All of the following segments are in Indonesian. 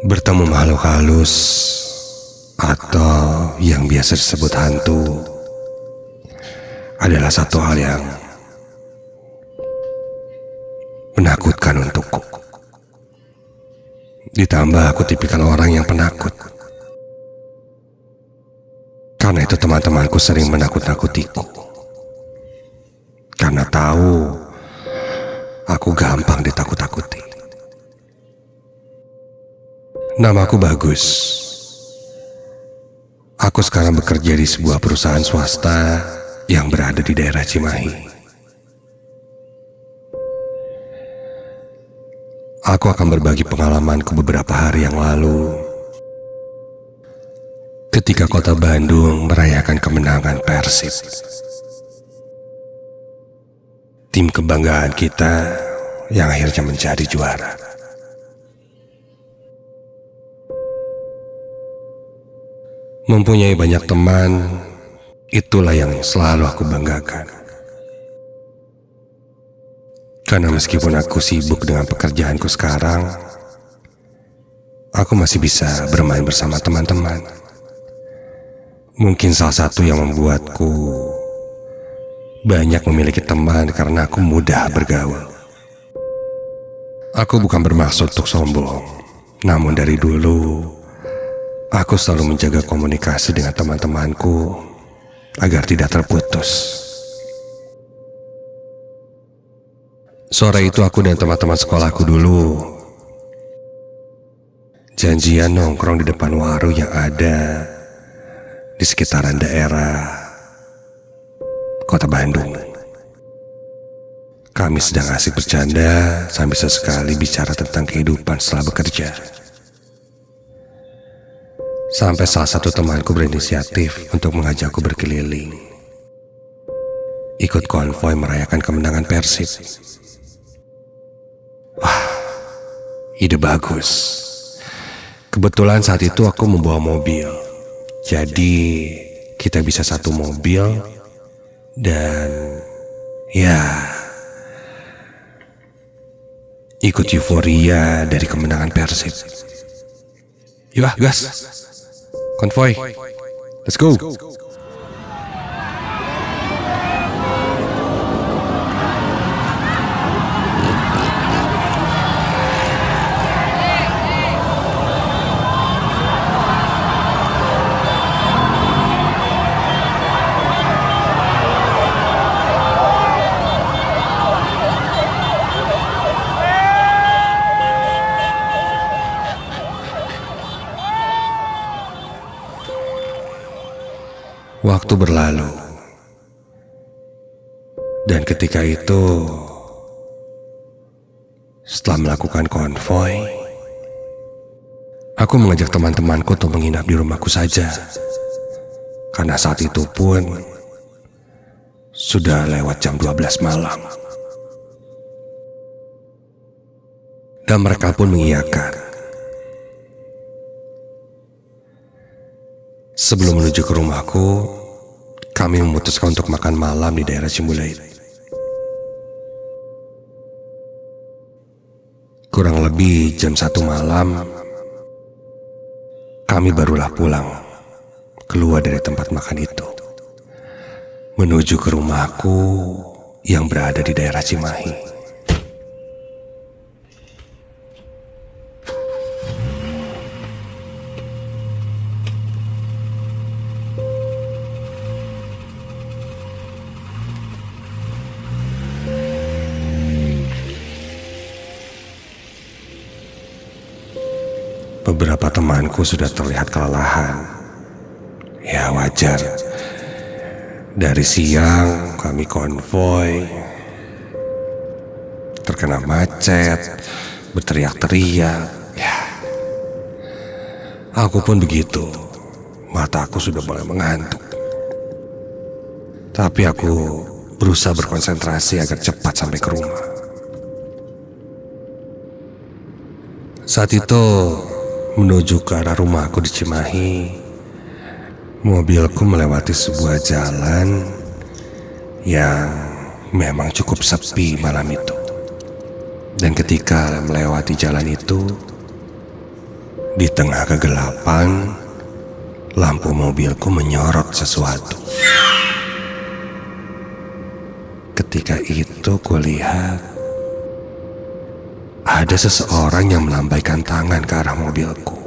Bertemu makhluk halus atau yang biasa disebut hantu adalah satu hal yang menakutkan untukku. Ditambah aku tipikal orang yang penakut. Karena itu teman-temanku sering menakut-nakutiku. Karena tahu aku gampang ditakut-takuti. Namaku Bagus. Aku sekarang bekerja di sebuah perusahaan swasta yang berada di daerah Cimahi. Aku akan berbagi pengalamanku beberapa hari yang lalu ketika kota Bandung merayakan kemenangan Persib. Tim kebanggaan kita yang akhirnya menjadi juara. Mempunyai banyak teman, itulah yang selalu aku banggakan. Karena meskipun aku sibuk dengan pekerjaanku sekarang, aku masih bisa bermain bersama teman-teman. Mungkin salah satu yang membuatku banyak memiliki teman karena aku mudah bergaul. Aku bukan bermaksud untuk sombong, namun dari dulu aku selalu menjaga komunikasi dengan teman-temanku agar tidak terputus. Sore itu aku dan teman-teman sekolahku dulu janjian nongkrong di depan warung yang ada di sekitaran daerah kota Bandung. Kami sedang asik bercanda sambil sesekali bicara tentang kehidupan setelah bekerja. Sampai salah satu temanku berinisiatif untuk mengajakku berkeliling, ikut konvoi merayakan kemenangan Persib. Wah, ide bagus. Kebetulan saat itu aku membawa mobil, jadi kita bisa satu mobil dan ya ikut euforia dari kemenangan Persib. Yuk gas, konvoi, let's go. Waktu berlalu, dan ketika itu, setelah melakukan konvoi, aku mengajak teman-temanku untuk menginap di rumahku saja. Karena saat itu pun sudah lewat jam 12 malam. Dan mereka pun mengiyakan. Sebelum menuju ke rumahku, kami memutuskan untuk makan malam di daerah Cimbuleuit. Kurang lebih jam 1 malam, kami barulah pulang keluar dari tempat makan itu, menuju ke rumahku yang berada di daerah Cimahi. Beberapa temanku sudah terlihat kelelahan. Ya wajar. Dari siang kami konvoi, terkena macet, berteriak-teriak. Ya, aku pun begitu. Mataku sudah mulai mengantuk. Tapi aku berusaha berkonsentrasi agar cepat sampai ke rumah. Saat itu menuju ke arah rumahku di Cimahi, mobilku melewati sebuah jalan yang memang cukup sepi malam itu. Dan ketika melewati jalan itu, Di tengah kegelapan, lampu mobilku menyorot sesuatu. Ketika itu kulihat ada seseorang yang melambaikan tangan ke arah mobilku.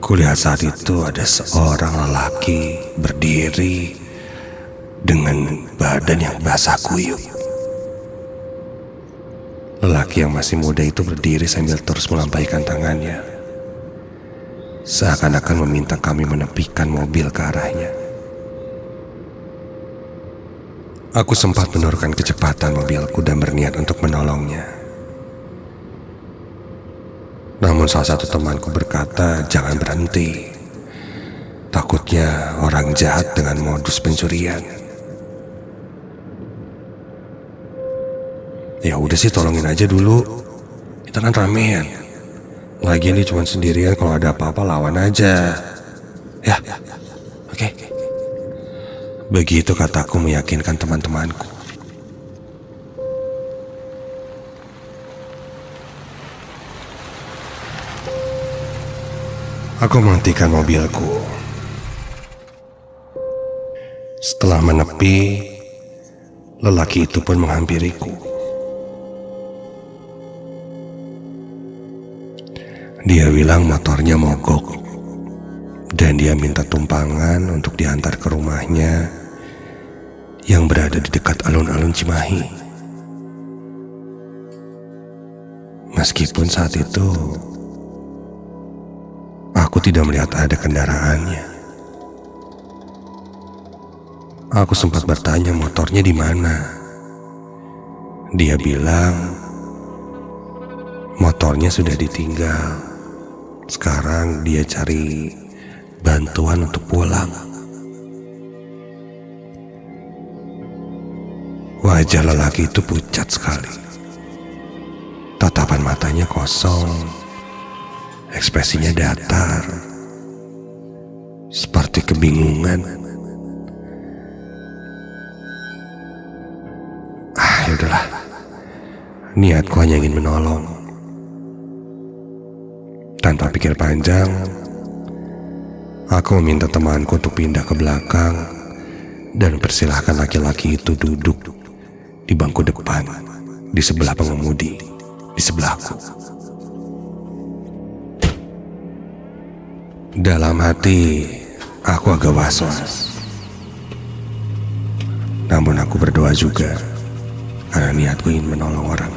Kulihat saat itu ada seorang lelaki berdiri dengan badan yang basah kuyup. Lelaki yang masih muda itu berdiri sambil terus melambaikan tangannya, seakan-akan meminta kami menepikan mobil ke arahnya. Aku sempat menurunkan kecepatan mobilku dan berniat untuk menolongnya. Namun salah satu temanku berkata jangan berhenti. Takutnya orang jahat dengan modus pencurian. Ya udah sih, tolongin aja dulu. Kita kan ramean. Lagian dia cuma sendirian, kalau ada apa-apa lawan aja. Ya, oke. Begitu kataku meyakinkan teman-temanku. Aku menghentikan mobilku. Setelah menepi, lelaki itu pun menghampiriku. Dia bilang motornya mogok dan dia minta tumpangan untuk diantar ke rumahnya yang berada di dekat alun-alun Cimahi. Meskipun saat itu aku tidak melihat ada kendaraannya. Aku sempat bertanya motornya di mana. Dia bilang motornya sudah ditinggal. Sekarang dia cari bantuan untuk pulang. Wajah lelaki itu pucat sekali. Tatapan matanya kosong. Ekspresinya datar, seperti kebingungan. Yaudahlah, niatku hanya ingin menolong. Tanpa pikir panjang, aku meminta temanku untuk pindah ke belakang dan persilahkan laki-laki itu duduk di bangku depan, di sebelah pengemudi, di sebelahku. Dalam hati, aku agak was-was. Namun aku berdoa juga, karena niatku ingin menolong orang.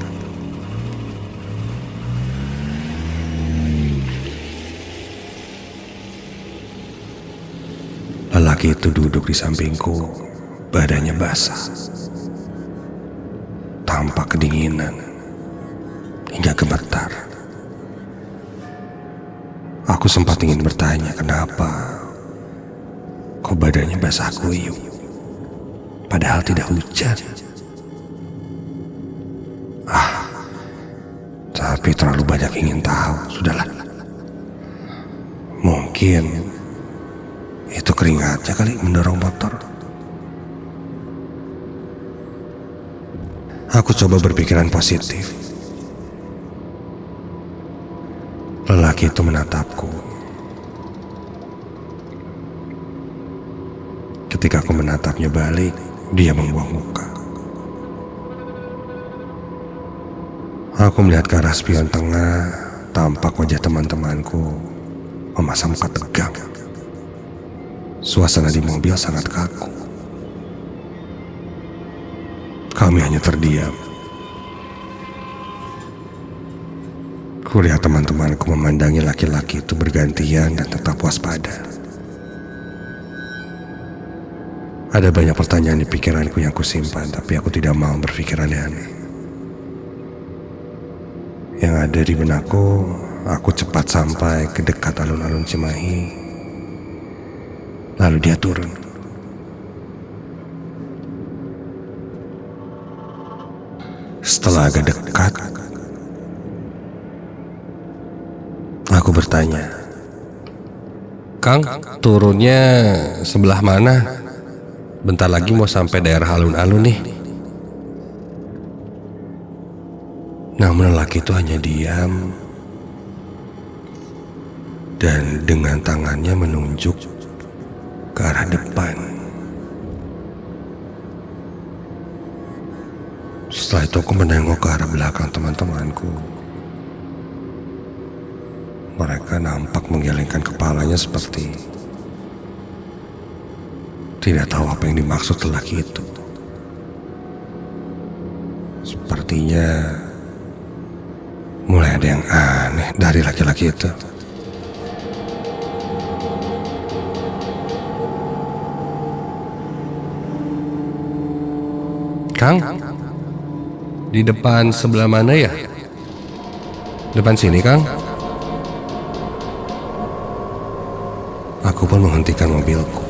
Lelaki itu duduk di sampingku, badannya basah, tampak kedinginan, hingga gemetar. Aku sempat ingin bertanya kenapa kok badannya basah kuyup, padahal tidak hujan. Tapi terlalu banyak ingin tahu. Sudahlah, mungkin itu keringatnya kali mendorong motor. Aku coba berpikiran positif. Lelaki itu menatapku. Ketika aku menatapnya balik, dia membuang muka. Aku melihat ke arah spion tengah, tampak wajah teman-temanku memasang muka tegang. Suasana di mobil sangat kaku. Kami hanya terdiam. Kulihat teman-temanku memandangi laki-laki itu bergantian dan tetap waspada. Ada banyak pertanyaan di pikiranku yang kusimpan, tapi aku tidak mau berpikir aneh-aneh. Yang ada di benakku, aku cepat sampai ke dekat alun-alun Cimahi. Lalu dia turun. Setelah agak dekat, aku bertanya, "Kang, turunnya sebelah mana? Bentar lagi mau sampai daerah alun-alun nih." Namun lelaki itu hanya diam dan dengan tangannya menunjuk ke arah depan. Setelah itu aku menengok ke arah belakang teman-temanku. Mereka nampak menggelengkan kepalanya seperti tidak tahu apa yang dimaksud lelaki itu. Sepertinya mulai ada yang aneh dari laki-laki itu. Kang, di depan sebelah mana ya? Depan sini, Kang. Aku pun menghentikan mobilku.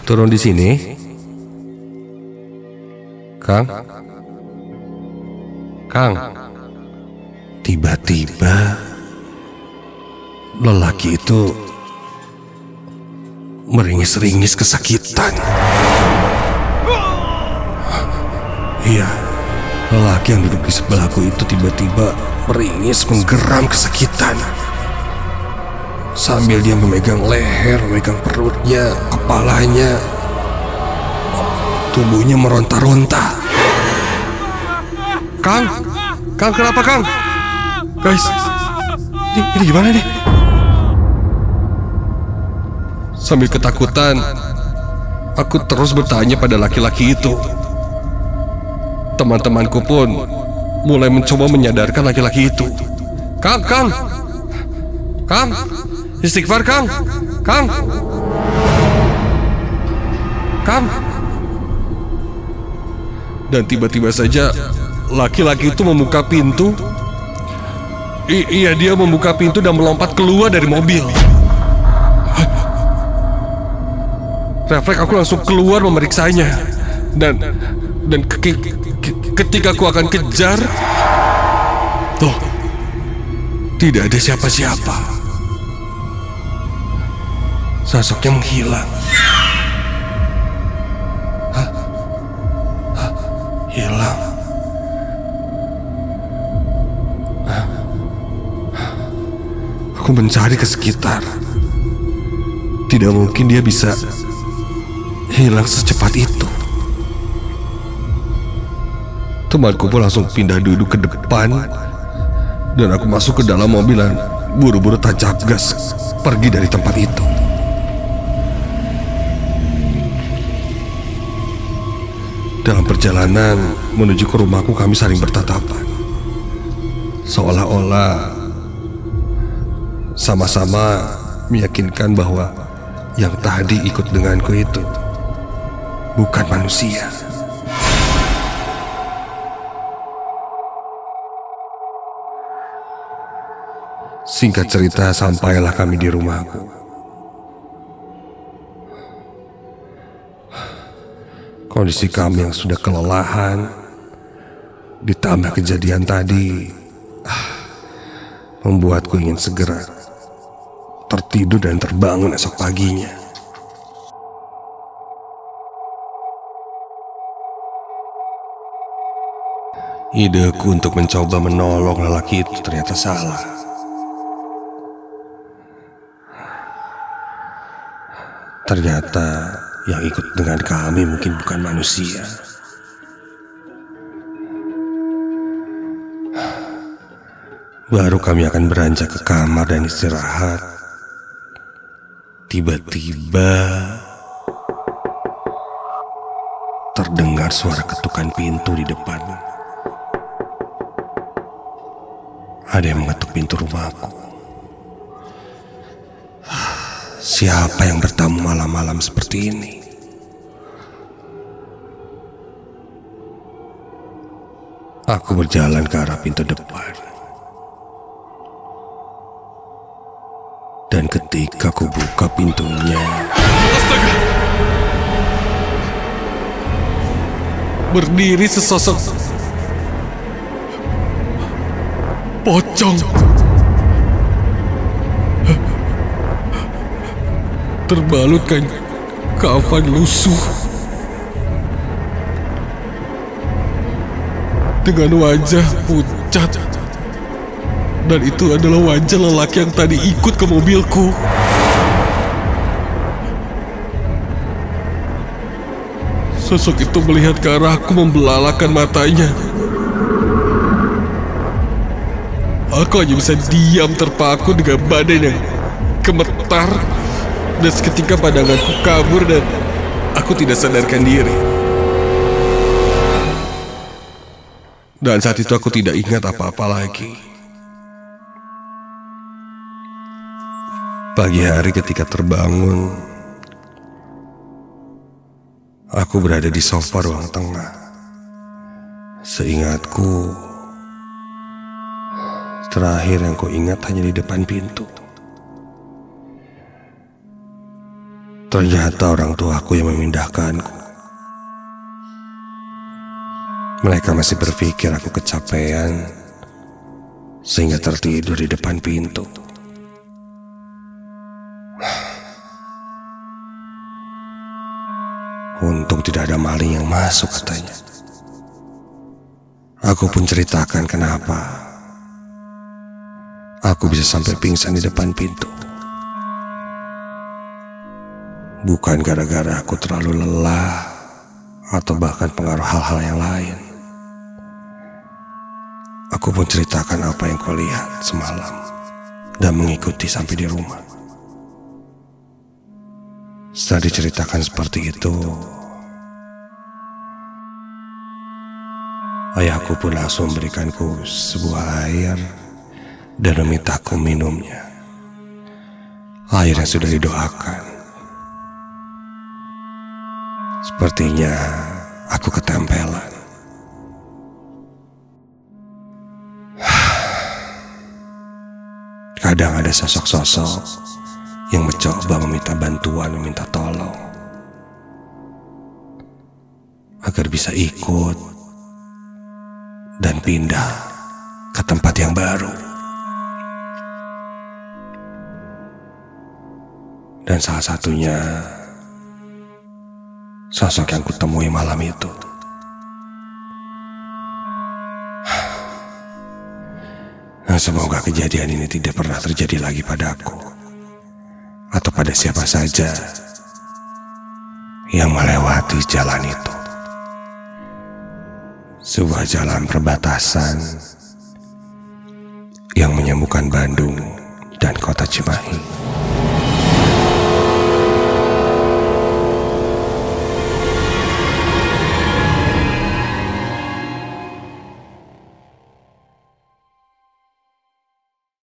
Turun di sini, Kang. Kang. Tiba-tiba lelaki itu meringis-ringis kesakitan. Iya, lelaki yang duduk di sebelahku itu tiba-tiba meringis menggeram kesakitan. Sambil dia memegang leher, memegang perutnya, kepalanya, tubuhnya meronta-ronta. Kang, Kang kenapa Kang? Guys, ini gimana nih? Sambil ketakutan, aku terus bertanya pada laki-laki itu. Teman-temanku pun mulai mencoba menyadarkan laki-laki itu. Kang, istighfar Kang. Dan tiba-tiba saja laki-laki itu membuka pintu. Iya, dia membuka pintu dan melompat keluar dari mobil. Refleks aku langsung keluar memeriksanya. Dan ketika aku akan kejar, loh, tidak ada siapa-siapa. Sosoknya menghilang. Hilang. Aku mencari ke sekitar. Tidak mungkin dia bisa hilang secepat itu. Temanku pun langsung pindah duduk ke depan, dan aku masuk ke dalam mobil dan buru-buru tancap gas pergi dari tempat itu. Dalam perjalanan menuju ke rumahku, kami saling bertatapan, seolah-olah sama-sama meyakinkan bahwa yang tadi ikut denganku itu bukan manusia. Singkat cerita, sampailah kami di rumahku. Kondisi kami yang sudah kelelahan ditambah kejadian tadi membuatku ingin segera tertidur dan terbangun esok paginya. Ideku untuk mencoba menolong lelaki itu ternyata salah. Ternyata yang ikut dengan kami mungkin bukan manusia. Baru kami akan beranjak ke kamar dan istirahat. Tiba-tiba terdengar suara ketukan pintu di depan. Ada yang mengetuk pintu rumahku. Siapa yang bertamu malam-malam seperti ini? Aku berjalan ke arah pintu depan. Dan ketika aku buka pintunya, astaga! Berdiri sesosok pocong terbalut kain kafan lusuh. dengan wajah pucat. Dan itu adalah wajah lelaki yang tadi ikut ke mobilku. Sosok itu melihat ke arahku membelalakan matanya. Aku hanya bisa diam terpaku dengan badan yang gemetar. Dan seketika pandanganku kabur dan aku tidak sadarkan diri. Dan saat itu aku tidak ingat apa-apa lagi. Pagi hari ketika terbangun, aku berada di sofa ruang tengah. Seingatku, terakhir yang ku ingat hanya di depan pintu. Ternyata orang tuaku yang memindahkanku. Mereka masih berpikir aku kecapean sehingga tertidur di depan pintu. Untung tidak ada maling yang masuk, katanya. Aku pun ceritakan kenapa aku bisa sampai pingsan di depan pintu. Bukan gara-gara aku terlalu lelah atau bahkan pengaruh hal-hal yang lain. Aku pun ceritakan apa yang kau lihat semalam dan mengikuti sampai di rumah. Setelah diceritakan seperti itu, ayahku pun langsung memberikanku sebuah air dan memintaku minumnya. Air yang sudah didoakan. Sepertinya aku ketempelan. Kadang ada sosok-sosok yang mencoba meminta bantuan, meminta tolong agar bisa ikut dan pindah ke tempat yang baru. Dan salah satunya sosok yang kutemui malam itu. Nah, semoga kejadian ini tidak pernah terjadi lagi padaku atau pada siapa saja yang melewati jalan itu. Sebuah jalan perbatasan yang menyambungkan Bandung dan kota Cimahi.